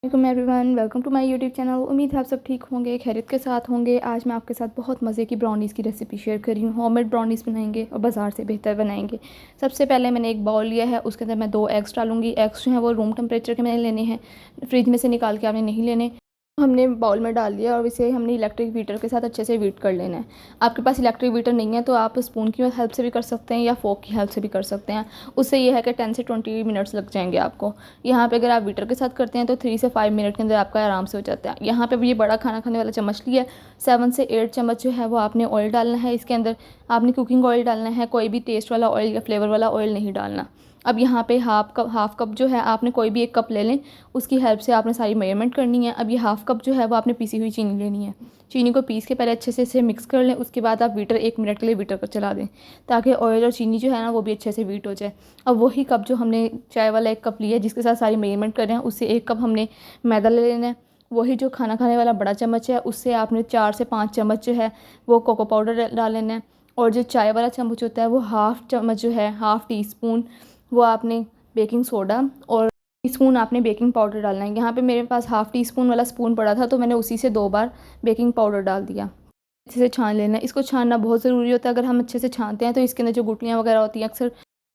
Welcome everyone, welcome to my YouTube channel. उम्मीद है आप सब ठीक होंगे, खैरियत के साथ होंगे। आज मैं आपके साथ बहुत मज़े की ब्राउनीज़ की रेसिपी शेयर कर रही हूँ। होममेड ब्राउनीज़ बनाएंगे और बाज़ार से बेहतर बनाएंगे। सबसे पहले मैंने एक बाउल लिया है, उसके अंदर मैं 2 एग्स डालूंगी। एग्स जो है वो रूम टेम्परेचर के मैंने लेने हैं, फ्रिज में से निकाल के आपने नहीं लेने। हमने बाउल में डाल दिया और इसे हमने इलेक्ट्रिक बीटर के साथ अच्छे से बीट कर लेना है। आपके पास इलेक्ट्रिक बीटर नहीं है तो आप स्पून की हेल्प से भी कर सकते हैं या फोक की हेल्प से भी कर सकते हैं। उससे ये है कि 10 से 20 मिनट्स लग जाएंगे आपको। यहाँ पे अगर आप बीटर के साथ करते हैं तो 3 से 5 मिनट के अंदर आपका आराम से हो जाता है। यहाँ पे ये बड़ा खाना खाने वाला चम्मच लिया है, 7 से 8 चम्मच जो है वो आपने ऑयल डालना है। इसके अंदर आपने कुकिंग ऑयल डालना है, कोई भी टेस्ट वाला ऑयल या फ्लेवर वाला ऑयल नहीं डालना। अब यहाँ पे हाफ कप जो है आपने कोई भी एक कप ले लें, उसकी हेल्प से आपने सारी मेजरमेंट करनी है। अब ये हाफ कप जो है वो आपने पीसी हुई चीनी लेनी है। चीनी को पीस के पहले अच्छे से इसे मिक्स कर लें। उसके बाद आप बीटर 1 मिनट के लिए बीटर पर चला दें ताकि ऑयल और चीनी जो है ना वो भी अच्छे से बीट हो जाए। अब वही कप जो हमने चाय वाला एक कप लिया है जिसके साथ सारी मेजरमेंट कर रहे हैं, उससे 1 कप हमने मैदा ले लेना है। वही जो खाना खाने वाला बड़ा चम्मच है उससे आपने 4 से 5 चम्मच जो है वो कोको पाउडर डाल लेना है। और जो चाय वाला चम्मच होता है वो हाफ चम्मच जो है, हाफ टी स्पून वो आपने बेकिंग सोडा और टीस्पून आपने बेकिंग पाउडर डालना है। यहाँ पे मेरे पास हाफ़ टी स्पून वाला स्पून पड़ा था तो मैंने उसी से 2 बार बेकिंग पाउडर डाल दिया। अच्छे से छान लेना है। इसको छानना बहुत ज़रूरी होता है। अगर हम अच्छे से छानते हैं तो इसके अंदर जो गुठलियाँ वगैरह होती हैं अक्सर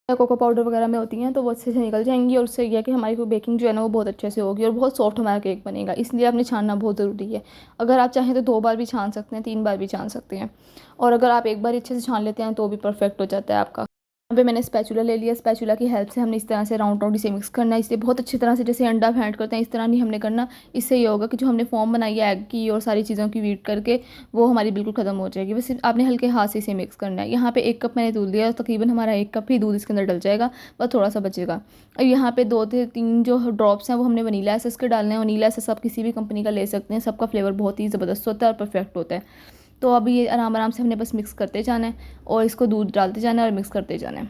कोको पाउडर वगैरह में होती हैं तो वो अच्छे से निकल जाएंगी और उससे यह है कि हमारी बेकिंग जो है ना वो बहुत अच्छे से होगी और बहुत सॉफ्ट हमारा केक बनेगा। इसलिए आपने छानना बहुत ज़रूरी है। अगर आप चाहें तो 2 बार भी छान सकते हैं, 3 बार भी छान सकते हैं। और अगर आप एक बार अच्छे से छान लेते हैं तो भी परफेक्ट हो जाता है आपका। यहाँ पे मैंने स्पैचुला ले लिया। स्पैचुला की हेल्प से हमने इस तरह से राउंड राउंड इसे मिक्स करना है। इसे बहुत अच्छी तरह से जैसे अंडा फेंट करते हैं इस तरह नहीं हमने करना। इससे ये होगा कि जो हमने फॉर्म बनाई है एग की और सारी चीज़ों की बीट करके वो हमारी बिल्कुल ख़त्म हो जाएगी। बस आपने हल्के हाथ से इसे मिक्स करना है। यहाँ पे 1 कप मैंने दूध लिया, तकरीबन हमारा 1 कप ही दूध इसके अंदर डल जाएगा, बस थोड़ा सा बचेगा। और यहाँ पे 2 से 3 जो ड्रॉप्स हैं वो हमने वनीला एसेंस के डालने हैं। वनीला एसेंस आप किसी भी कंपनी का ले सकते हैं, सबका फ्लेवर बहुत ही ज़बरदस्त होता है और परफेक्ट होता है। तो अब ये आराम आराम से हमने बस मिक्स करते जाना है और इसको दूध डालते जाना है और मिक्स करते जाना है।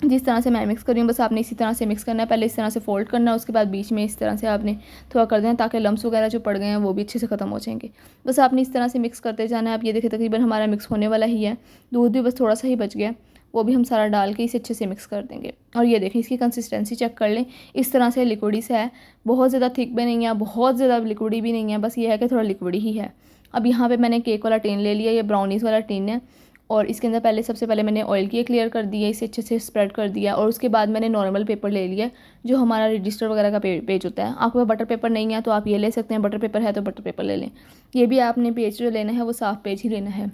जिस तरह से मैं मिक्स कर रही हूँ बस आपने इसी तरह से मिक्स करना है। पहले इस तरह से फोल्ड करना है, उसके बाद बीच में इस तरह से आपने थोड़ा कर देना ताकि लम्स वगैरह जो पड़ गए हैं वो भी अच्छे से ख़त्म हो जाएंगे। बस आपने इस तरह से मिक्स करते जाना है। आप ये देखिए तकरीबन हमारा मिक्स होने वाला ही है। दूध भी बस थोड़ा सा ही बच गया, वो भी हम सारा डाल के इसे अच्छे से मिक्स कर देंगे। और ये देखें इसकी कंसिस्टेंसी चेक कर लें, इस तरह से लिक्विडी से है, बहुत ज़्यादा थिक भी नहीं है, बहुत ज़्यादा लिक्विडी भी नहीं है, बस ये है कि थोड़ा लिक्विडी ही है। अब यहाँ पे मैंने केक वाला टिन ले लिया, ये ब्राउनीज़ वाला टिन है और इसके अंदर सबसे पहले मैंने ऑयल की एक लेयर कर दी है, इसे अच्छे से स्प्रेड कर दिया और उसके बाद मैंने नॉर्मल पेपर ले लिया जो हमारा रजिस्टर वगैरह का पेज होता है। आपके पास बटर पेपर नहीं है तो आप ये ले सकते हैं, बटर पेपर है तो बटर पेपर ले लें। ये भी आपने पेज जो लेना है वो साफ़ पेज ही लेना है।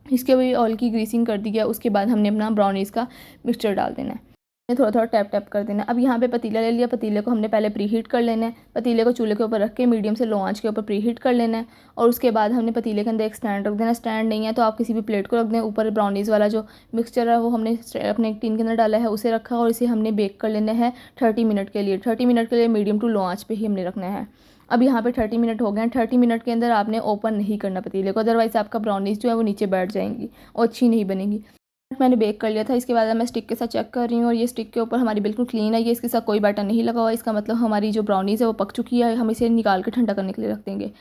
इसके भी ऑयल की ग्रीसिंग कर दी है। उसके बाद हमने अपना ब्राउनीज़ का मिक्सचर डाल देना है, थोड़ा थोड़ा टैप टैप कर देना। अब यहाँ पे पतीला ले लिया, पतीले को हमने पहले प्री हीट कर लेना है। पतीले को चूल्हे के ऊपर रख के मीडियम से लो आंच के ऊपर प्री हीट कर लेना है और उसके बाद हमने पतीले के अंदर एक स्टैंड रख देना। स्टैंड नहीं है तो आप किसी भी प्लेट को रख दें। ऊपर ब्राउनीज़ वाला जो मिक्सचर है वो हमने अपने टिन के अंदर डाला है, उसे रखा और इसे हमने बेक कर लेना है 30 मिनट के लिए। 30 मिनट के लिए मीडियम टू लो आंच पे ही हमने रखना है। अब यहाँ पे 30 मिनट हो गए हैं। 30 मिनट के अंदर आपने ओपन नहीं करना पतीले को, अदरवाइज़ आपका ब्राउनीज़ जो है वो नीचे बैठ जाएंगी और अच्छी नहीं बनेगी। मैंने बेक कर लिया था। इसके बाद मैं स्टिक के साथ चेक कर रही हूँ और ये स्टिक के ऊपर हमारी बिल्कुल क्लीन है, ये इसके साथ कोई बैटर नहीं लगा हुआ। इसका मतलब हमारी जो ब्राउनीज़ है वो पक चुकी है। हम इसे निकाल के ठंडा करने के लिए रख देंगे।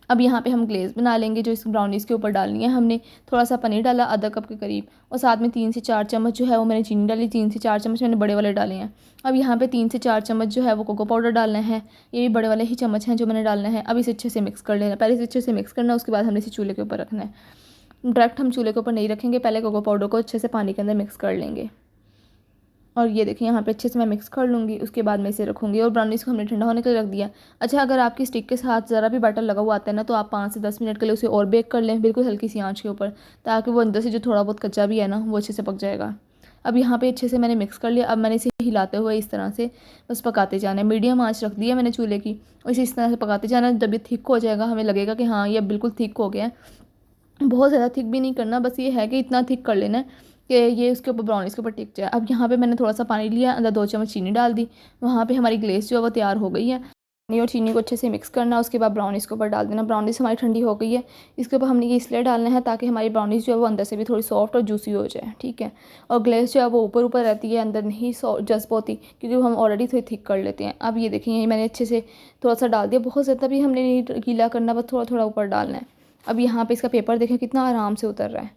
अब यहाँ पे हम ग्लेज़ बना लेंगे जो इस ब्राउनीज़ के ऊपर डालनी है। हमने थोड़ा सा पनीर डाला, आधा कप के करीब, और साथ में 3 से 4 चम्मच जो है वो मैंने चीनी डाली। 3 से 4 चम्मच मैंने बड़े वाले डाले हैं। अब यहाँ पे 3 से 4 चम्मच जो है वो कोको पाउडर डालना है। ये भी बड़े वाले ही चम्मच हैं जो मैंने डालना है। अब इसे अच्छे से मिक्स कर लेना, पहले इसे अच्छे से मिक्स करना, उसके बाद हमने इसे चूल्हे के ऊपर रखना है। डायरेक्ट हम चूल्हे के ऊपर नहीं रखेंगे, पहले कोको पाउडर को अच्छे से पानी के अंदर मिक्स कर लेंगे। और ये देखिए यहाँ पे अच्छे से मैं मिक्स कर लूँगी, उसके बाद मैं इसे रखूँगी। और ब्राउनीज़ को हमने ठंडा होने के लिए रख दिया। अच्छा, अगर आपकी स्टिक के साथ ज़रा भी बैटर लगा हुआ आता है ना तो आप 5 से 10 मिनट के लिए उसे और बेक कर लें, बिल्कुल हल्की सी आंच के ऊपर, ताकि वो अंदर से जो थोड़ा बहुत कच्चा भी है ना वो अच्छे से पक जाएगा। अब यहाँ पे अच्छे से मैंने मिक्स कर लिया। अब मैंने इसे हिलाते हुए इस तरह से बस पकाते जाना है। मीडियम आंच रख दी है मैंने चूल्हे की और इसे इस तरह से पकाते जाना। जब ये थिक हो जाएगा, हमें लगेगा कि हाँ ये बिल्कुल थिक हो गया है, बहुत ज़्यादा थिक भी नहीं करना, बस ये है कि इतना थिक कर लेना है कि ये उसके ऊपर ब्राउनीज़ के ऊपर टिक जाए। अब यहाँ पे मैंने थोड़ा सा पानी लिया, अंदर 2 चम्मच चीनी डाल दी। वहाँ पे हमारी ग्लेस जो है वो तैयार हो गई है। पानी और चीनी को अच्छे से मिक्स करना, उसके बाद ब्राउनीज़ के ऊपर डाल देना। ब्राउनीज़ हमारी ठंडी हो गई है, इसके ऊपर हमने ये इसलिए डालना है ताकि हमारी ब्राउनीज़ जो है वो अंदर से भी थोड़ी सॉफ्ट और जूसी हो जाए, ठीक है। और ग्लेस जो है वो ऊपर ऊपर रहती है, अंदर नहीं जज्ब होती, क्योंकि हम ऑलरेडी थोड़ी थिक कर लेते हैं। अब ये देखें यही मैंने अच्छे से थोड़ा सा डाल दिया, बहुत ज़्यादा भी हमने नहीं गीला करना, बस थोड़ा थोड़ा ऊपर डालना है। अब यहाँ पे इसका पेपर देखें कितना आराम से उतर रहा है।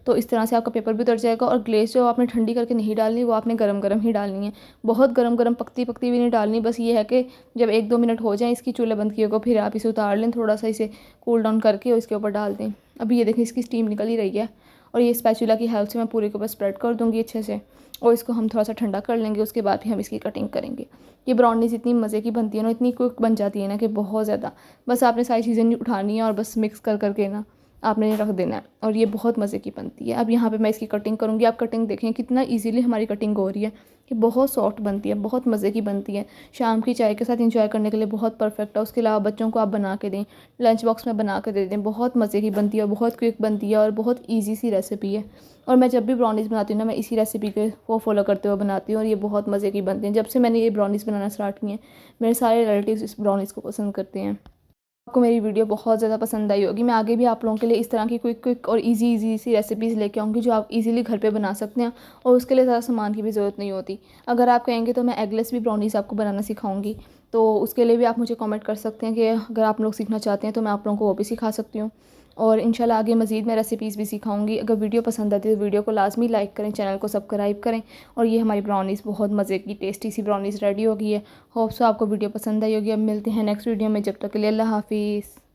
तो इस तरह से आपका पेपर भी उतर जाएगा। और ग्लेज़ जो आपने ठंडी करके नहीं डालनी, वो आपने गरम गरम ही डालनी है। बहुत गरम गरम पकती पकती भी नहीं डालनी। बस ये है कि जब 1-2 मिनट हो जाएँ इसकी चूल्हा बंद किए को, फिर आप इसे उतार लें, थोड़ा सा इसे कूल डाउन करके और इसके ऊपर डाल दें। अभी ये देखें इसकी स्टीम निकल ही रही है। और ये स्पैचुला की हेल्प से मैं पूरे के ऊपर स्प्रेड कर दूँगी अच्छे से, और इसको हम थोड़ा सा ठंडा कर लेंगे। उसके बाद फिर हम इसकी कटिंग करेंगे। ये ब्राउनीज़ इतनी मज़े की बनती है ना, इतनी क्विक बन जाती है ना कि बहुत ज़्यादा। बस आपने सारी चीज़ें उठानी है और बस मिक्स कर करके ना आपने रख देना है, और ये बहुत मज़े की बनती है। अब यहाँ पे मैं इसकी कटिंग करूँगी। आप कटिंग देखें कितना इजीली हमारी कटिंग हो रही है। ये बहुत सॉफ्ट बनती है, बहुत मज़े की बनती है। शाम की चाय के साथ इंजॉय करने के लिए बहुत परफेक्ट है। उसके अलावा बच्चों को आप बना के दें, लंच बॉक्स में बना के दे दें। बहुत मज़े की बनती है और बहुत क्विक बनती है और बहुत ईजी सी रेसिपी है। और मैं जब भी ब्राउनीज़ बनाती हूँ ना, मैं इसी रेसिपी को फॉलो करते हुए बनाती हूँ, और ये बहुत मज़े की बनती हैं। जब से मैंने ये ब्राउनीज़ बनाना स्टार्ट किए हैं, मेरे सारे रिलेटिव्स इस ब्राउनीज़ को पसंद करते हैं। आपको मेरी वीडियो बहुत ज़्यादा पसंद आई होगी। मैं आगे भी आप लोगों के लिए इस तरह की क्विक क्विक और इजी सी रेसिपीज़ लेके आऊँगी जो आप इजीली घर पे बना सकते हैं, और उसके लिए ज़्यादा सामान की भी ज़रूरत नहीं होती। अगर आप कहेंगे तो मैं एगलेस भी ब्राउनीज़ आपको बनाना सिखाऊंगी, तो उसके लिए भी आप मुझे कमेंट कर सकते हैं कि अगर आप लोग सीखना चाहते हैं तो मैं आप लोगों को वो भी सिखा सकती हूँ। और इंशाल्लाह आगे मज़ीद मैं रेसिपीज़ भी सिखाऊंगी। अगर वीडियो पसंद आती है तो वीडियो को लाजमी लाइक करें, चैनल को सब्सक्राइब करें। और ये हमारी ब्राउनीज़ बहुत मज़े की टेस्टी सी ब्राउनीज़ रेडी हो गई है। होप सो आपको वीडियो पसंद आई होगी। अब मिलते हैं नेक्स्ट वीडियो में, जब तक के लिए अल्लाह हाफिज़।